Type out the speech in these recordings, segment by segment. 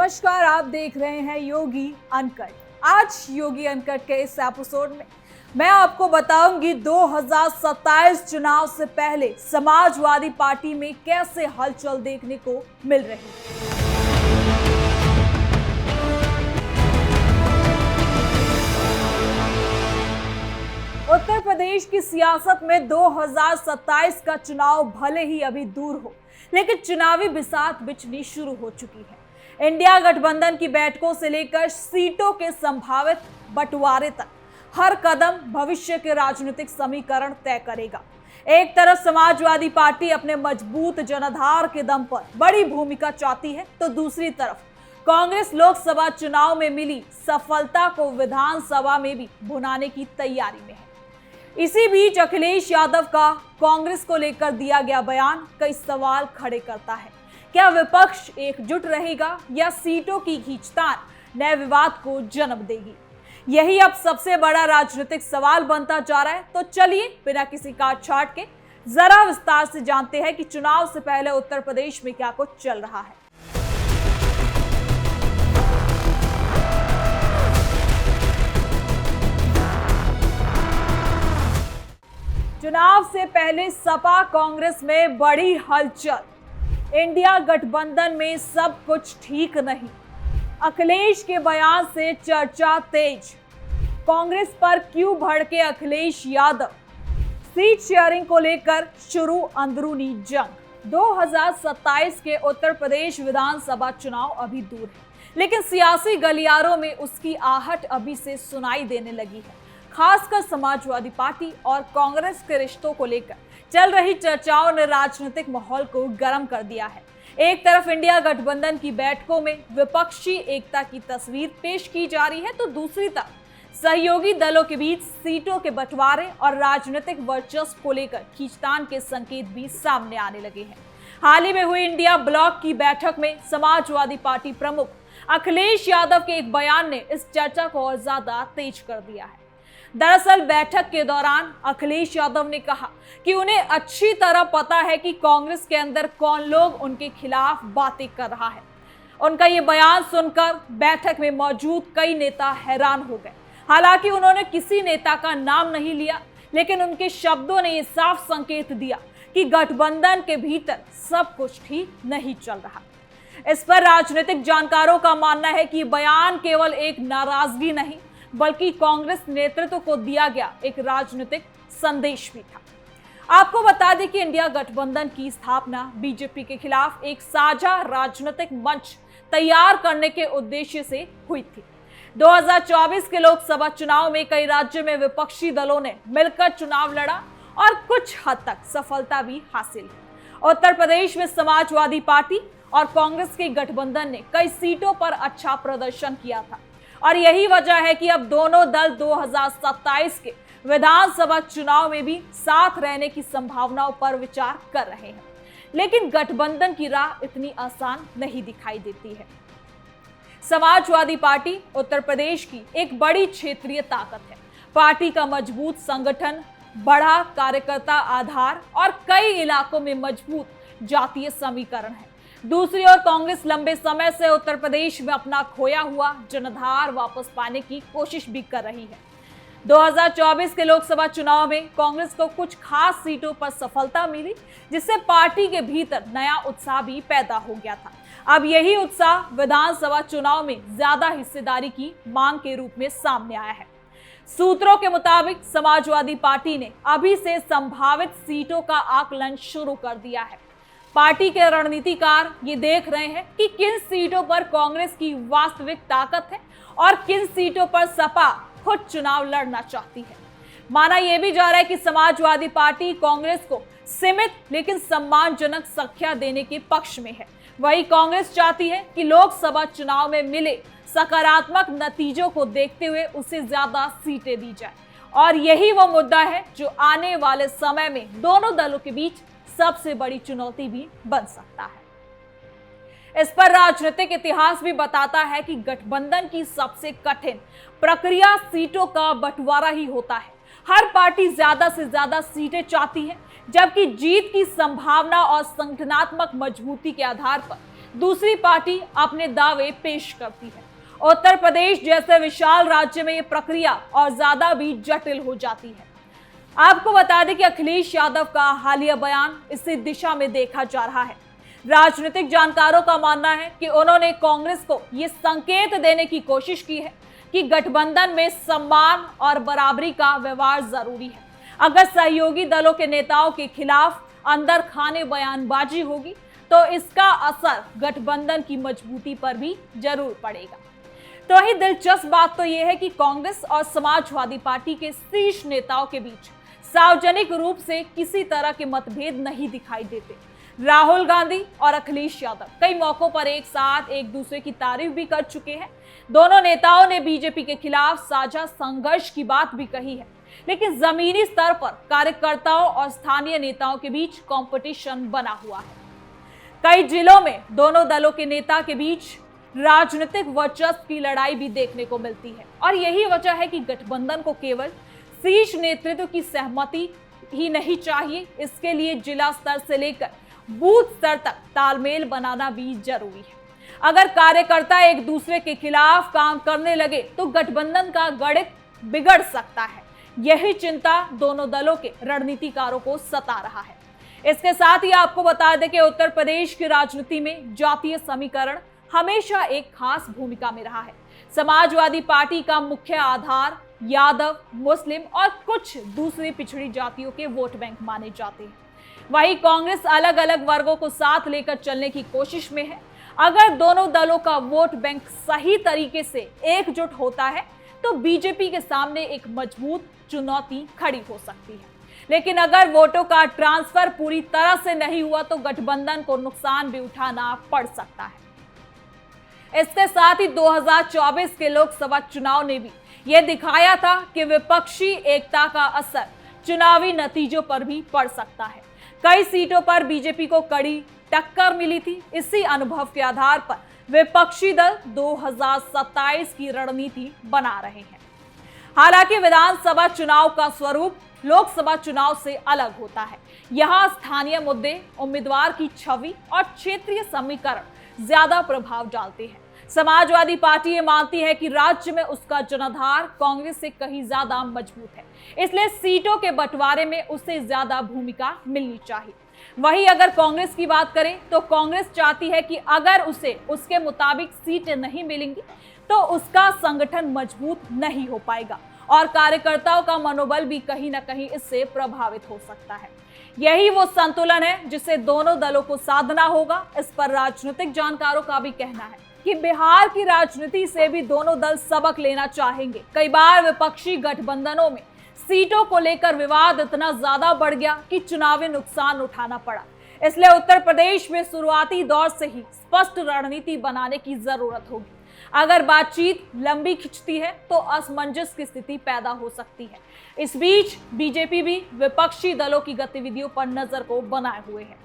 नमस्कार, आप देख रहे हैं योगी अनकट। आज योगी अनकट के इस एपिसोड में मैं आपको बताऊंगी 2027 चुनाव से पहले समाजवादी पार्टी में कैसे हलचल देखने को मिल रही है। उत्तर प्रदेश की सियासत में 2027 का चुनाव भले ही अभी दूर हो, लेकिन चुनावी बिसात बिछनी शुरू हो चुकी है। इंडिया गठबंधन की बैठकों से लेकर सीटों के संभावित बंटवारे तक हर कदम भविष्य के राजनीतिक समीकरण तय करेगा। एक तरफ समाजवादी पार्टी अपने मजबूत जनाधार के दम पर बड़ी भूमिका चाहती है, तो दूसरी तरफ कांग्रेस लोकसभा चुनाव में मिली सफलता को विधानसभा में भी भुनाने की तैयारी में है। इसी बीच अखिलेश यादव का कांग्रेस को लेकर दिया गया बयान कई सवाल खड़े करता है। क्या विपक्ष एकजुट रहेगा या सीटों की खींचतान नए विवाद को जन्म देगी? यही अब सबसे बड़ा राजनीतिक सवाल बनता जा रहा है। तो चलिए बिना किसी काट छाट के जरा विस्तार से जानते हैं कि चुनाव से पहले उत्तर प्रदेश में क्या कुछ चल रहा है। चुनाव से पहले सपा कांग्रेस में बड़ी हलचल। इंडिया गठबंधन में सब कुछ ठीक नहीं। अखिलेश के बयान से चर्चा तेज। कांग्रेस पर क्यों भड़के अखिलेश यादव? सीट शेयरिंग को लेकर शुरू अंदरूनी जंग। 2027 के उत्तर प्रदेश विधानसभा चुनाव अभी दूर है, लेकिन सियासी गलियारों में उसकी आहट अभी से सुनाई देने लगी है। खासकर समाजवादी पार्टी और कांग्रेस के रिश्तों को लेकर चल रही चर्चाओं ने राजनीतिक माहौल को गर्म कर दिया है। एक तरफ इंडिया गठबंधन की बैठकों में विपक्षी एकता की तस्वीर पेश की जा रही है, तो दूसरी तरफ सहयोगी दलों के बीच सीटों के बंटवारे और राजनीतिक वर्चस्व को लेकर खींचतान के संकेत भी सामने आने लगे हैं। हाल ही में हुई इंडिया ब्लॉक की बैठक में समाजवादी पार्टी प्रमुख अखिलेश यादव के एक बयान ने इस चर्चा को और ज्यादा तेज कर दिया है। दरअसल बैठक के दौरान अखिलेश यादव ने कहा कि उन्हें अच्छी तरह पता है कि कांग्रेस के अंदर कौन लोग उनके खिलाफ बातें कर रहा है। उनका ये बयान सुनकर बैठक में मौजूद कई नेता हैरान हो गए। हालांकि उन्होंने किसी नेता का नाम नहीं लिया, लेकिन उनके शब्दों ने ये साफ संकेत दिया कि गठबंधन के भीतर सब कुछ ठीक नहीं चल रहा। इस पर राजनीतिक जानकारों का मानना है कि बयान केवल एक नाराजगी नहीं, बल्कि कांग्रेस नेतृत्व को दिया गया एक राजनीतिक संदेश भी था। आपको बता दें कि इंडिया गठबंधन की स्थापना बीजेपी के खिलाफ एक साझा राजनीतिक मंच तैयार करने के उद्देश्य से हुई थी। 2024 के लोकसभा चुनाव में कई राज्यों में विपक्षी दलों ने मिलकर चुनाव लड़ा और कुछ हद तक सफलता भी हासिल की। उत्तर प्रदेश में समाजवादी पार्टी और कांग्रेस के गठबंधन ने कई सीटों पर अच्छा प्रदर्शन किया था, और यही वजह है कि अब दोनों दल 2027 के विधानसभा चुनाव में भी साथ रहने की संभावनाओं पर विचार कर रहे हैं। लेकिन गठबंधन की राह इतनी आसान नहीं दिखाई देती है। समाजवादी पार्टी उत्तर प्रदेश की एक बड़ी क्षेत्रीय ताकत है। पार्टी का मजबूत संगठन, बड़ा कार्यकर्ता आधार और कई इलाकों में मजबूत जातीय समीकरण है। दूसरी ओर कांग्रेस लंबे समय से उत्तर प्रदेश में अपना खोया हुआ जनाधार वापस पाने की कोशिश भी कर रही है। 2024 के लोकसभा चुनाव में कांग्रेस को कुछ खास सीटों पर सफलता मिली, जिससे पार्टी के भीतर नया उत्साह भी पैदा हो गया था। अब यही उत्साह विधानसभा चुनाव में ज्यादा हिस्सेदारी की मांग के रूप में सामने आया है। सूत्रों के मुताबिक समाजवादी पार्टी ने अभी से संभावित सीटों का आकलन शुरू कर दिया है। पार्टी के रणनीतिकार ये देख रहे हैं कि किन सीटों पर कांग्रेस की वास्तविक ताकत है और किन सीटों पर सपा खुद चुनाव लड़ना चाहती है। माना यह भी जा रहा है कि समाजवादी पार्टी कांग्रेस को सीमित लेकिन सम्मानजनक संख्या देने के पक्ष में है। वही कांग्रेस चाहती है कि लोकसभा चुनाव में मिले सकारात्मक नतीजों को देखते हुए उसे ज्यादा सीटें दी जाए, और यही वो मुद्दा है जो आने वाले समय में दोनों दलों के बीच सबसे बड़ी चुनौती भी बन सकता है। इस पर राजनीतिक इतिहास भी बताता है कि गठबंधन की सबसे कठिन प्रक्रिया सीटों का बंटवारा ही होता है। हर पार्टी ज्यादा से ज्यादा सीटें चाहती है, जबकि जीत की संभावना और संगठनात्मक मजबूती के आधार पर दूसरी पार्टी अपने दावे पेश करती है। उत्तर प्रदेश जैसे विशाल राज्य में ये प्रक्रिया और ज्यादा भी जटिल हो जाती है। आपको बता दें कि अखिलेश यादव का हालिया बयान इसी दिशा में देखा जा रहा है। राजनीतिक जानकारों का मानना है कि उन्होंने कांग्रेस को ये संकेत देने की कोशिश की है कि गठबंधन में सम्मान और बराबरी का व्यवहार जरूरी है। अगर सहयोगी दलों के नेताओं के खिलाफ अंदर खाने बयानबाजी होगी तो इसका असर गठबंधन की मजबूती पर भी जरूर पड़ेगा। तो ही दिलचस्प बात तो यह है कि कांग्रेस और समाजवादी पार्टी के शीर्ष नेताओं के बीच सार्वजनिक रूप से किसी तरह के मतभेद नहीं दिखाई देते। राहुल गांधी और अखिलेश यादव कई मौकों पर एक साथ एक दूसरे की तारीफ भी कर चुके हैं। दोनों नेताओं ने बीजेपी के खिलाफ साझा संघर्ष की बात भी कही है, लेकिन जमीनी स्तर पर कार्यकर्ताओं और स्थानीय नेताओं के बीच कंपटीशन बना हुआ है। कई जिलों में दोनों दलों के नेता के बीच राजनीतिक वर्चस्व की लड़ाई भी देखने को मिलती है और यही वजह है कि गठबंधन को केवल शीर्ष नेतृत्व की सहमति ही नहीं चाहिए, इसके लिए जिला स्तर से लेकर बूथ स्तर तक तालमेल बनाना भी जरूरी है। अगर कार्यकर्ता एक दूसरे के खिलाफ काम करने लगे तो गठबंधन का गणित बिगड़ सकता है। यही चिंता दोनों दलों के रणनीतिकारों को सता रहा है। इसके साथ ही आपको बता दें कि उत्तर प्रदेश की राजनीति में जातीय समीकरण हमेशा एक खास भूमिका में रहा है। समाजवादी पार्टी का मुख्य आधार यादव, मुस्लिम और कुछ दूसरी पिछड़ी जातियों के वोट बैंक माने जाते हैं। वहीं कांग्रेस अलग अलग वर्गों को साथ लेकर चलने की कोशिश में है। अगर दोनों दलों का वोट बैंक सही तरीके से एकजुट होता है तो बीजेपी के सामने एक मजबूत चुनौती खड़ी हो सकती है। लेकिन अगर वोटों का ट्रांसफर पूरी तरह से नहीं हुआ तो गठबंधन को नुकसान भी उठाना पड़ सकता है। इसके साथ ही 2024 के लोकसभा चुनाव ने भी यह दिखाया था कि विपक्षी एकता का असर चुनावी नतीजों पर भी पड़ सकता है। कई सीटों पर बीजेपी को कड़ी टक्कर मिली थी। इसी अनुभव के आधार पर विपक्षी दल 2027 की रणनीति बना रहे हैं। हालांकि विधानसभा चुनाव का स्वरूप लोकसभा चुनाव से अलग होता है। यहाँ स्थानीय मुद्दे, उम्मीदवार की छवि और क्षेत्रीय समीकरण ज्यादा प्रभाव डालते हैं। समाजवादी पार्टी ये मानती है कि राज्य में उसका जनाधार कांग्रेस से कहीं ज्यादा मजबूत है, इसलिए सीटों के बंटवारे में उसे ज्यादा भूमिका मिलनी चाहिए। वहीं अगर कांग्रेस की बात करें तो कांग्रेस चाहती है कि अगर उसे उसके मुताबिक सीटें नहीं मिलेंगी तो उसका संगठन मजबूत नहीं हो पाएगा और कार्यकर्ताओं का मनोबल भी कहीं ना कहीं इससे प्रभावित हो सकता है। यही वो संतुलन है जिसे दोनों दलों को साधना होगा। इस पर राजनीतिक जानकारों का भी कहना है कि बिहार की राजनीति से भी दोनों दल सबक लेना चाहेंगे। कई बार विपक्षी गठबंधनों में सीटों को लेकर विवाद इतना ज्यादा बढ़ गया कि चुनावी नुकसान उठाना पड़ा। इसलिए उत्तर प्रदेश में शुरुआती दौर से ही स्पष्ट रणनीति बनाने की जरूरत होगी। अगर बातचीत लंबी खिंचती है तो असमंजस की स्थिति पैदा हो सकती है। इस बीच बीजेपी भी विपक्षी दलों की गतिविधियों पर नजर को बनाए हुए है।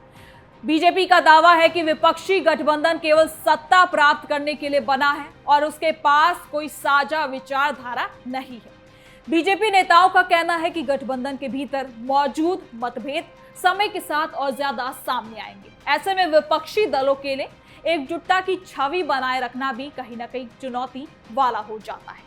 बीजेपी का दावा है कि विपक्षी गठबंधन केवल सत्ता प्राप्त करने के लिए बना है और उसके पास कोई साझा विचारधारा नहीं है। बीजेपी नेताओं का कहना है कि गठबंधन के भीतर मौजूद मतभेद समय के साथ और ज्यादा सामने आएंगे। ऐसे में विपक्षी दलों के लिए एकजुटता की छवि बनाए रखना भी कहीं ना कहीं चुनौती वाला हो जाता है।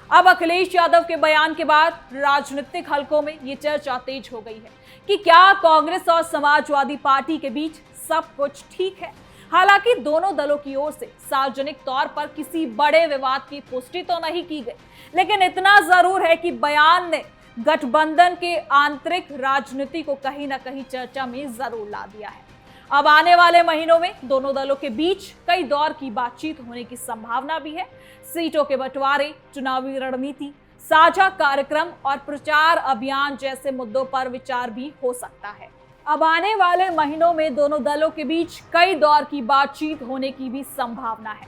अब अखिलेश यादव के बयान के बाद राजनीतिक हलकों में ये चर्चा तेज हो गई है कि क्या कांग्रेस और समाजवादी पार्टी के बीच सब कुछ ठीक है। हालांकि दोनों दलों की ओर से सार्वजनिक तौर पर किसी बड़े विवाद की पुष्टि तो नहीं की गई, लेकिन इतना जरूर है कि बयान ने गठबंधन के आंतरिक राजनीति को कहीं ना कहीं चर्चा में जरूर ला दिया है। अब आने वाले महीनों में दोनों दलों के बीच कई दौर की बातचीत होने की संभावना भी है। सीटों के बंटवारे, चुनावी रणनीति, साझा कार्यक्रम और प्रचार अभियान जैसे मुद्दों पर विचार भी हो सकता है। अब आने वाले महीनों में दोनों दलों के बीच कई दौर की बातचीत होने की भी संभावना है।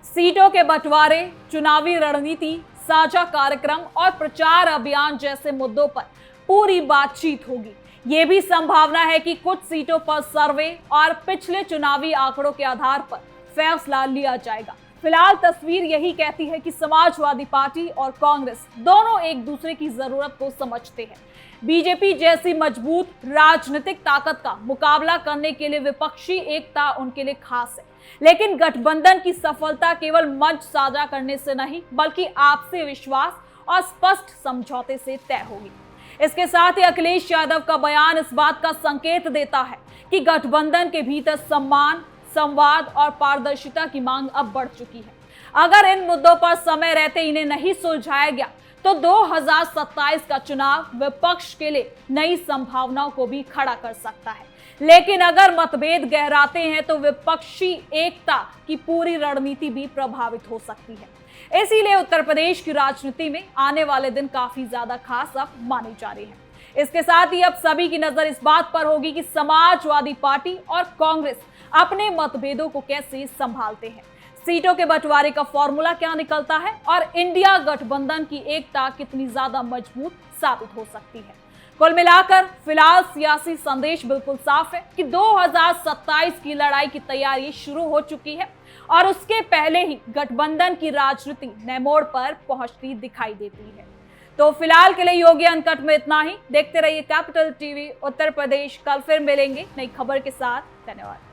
सीटों के बंटवारे, चुनावी रणनीति, साझा कार्यक्रम और प्रचार अभियान जैसे मुद्दों पर पूरी बातचीत होगी। ये भी संभावना है कि कुछ सीटों पर सर्वे और पिछले चुनावी आंकड़ों के आधार पर फैसला लिया जाएगा। फिलहाल तस्वीर यही कहती है कि समाजवादी पार्टी और कांग्रेस दोनों एक दूसरे की जरूरत को समझते हैं। बीजेपी जैसी मजबूत राजनीतिक ताकत का मुकाबला करने के लिए विपक्षी एकता उनके लिए खास है, लेकिन गठबंधन की सफलता केवल मंच साझा करने से नहीं बल्कि आपसी विश्वास और स्पष्ट समझौते से तय होगी। इसके साथ ही अखिलेश यादव का बयान इस बात का संकेत देता है कि गठबंधन के भीतर सम्मान, संवाद और पारदर्शिता की मांग अब बढ़ चुकी है। अगर इन मुद्दों पर समय रहते इन्हें नहीं सुलझाया गया तो 2027 का चुनाव विपक्ष के लिए नई संभावनाओं को भी खड़ा कर सकता है, लेकिन अगर मतभेद गहराते हैं तो विपक्षी एकता की पूरी रणनीति भी प्रभावित हो सकती है। इसीलिए उत्तर प्रदेश की राजनीति में आने वाले दिन काफी ज्यादा खास अब माने जा रहे हैं। इसके साथ ही अब सभी की नजर इस बात पर होगी कि समाजवादी पार्टी और कांग्रेस अपने मतभेदों को कैसे संभालते हैं, सीटों के बंटवारे का फॉर्मूला क्या निकलता है और इंडिया गठबंधन की एकता कितनी ज्यादा मजबूत साबित हो सकती है। कुल मिलाकर फिलहाल सियासी संदेश बिल्कुल साफ है कि 2027 की लड़ाई की तैयारी शुरू हो चुकी है और उसके पहले ही गठबंधन की राजनीति नए मोड़ पर पहुंचती दिखाई देती है। तो फिलहाल के लिए योगी अनकट में इतना ही। देखते रहिए कैपिटल टीवी उत्तर प्रदेश। कल फिर मिलेंगे नई खबर के साथ। धन्यवाद।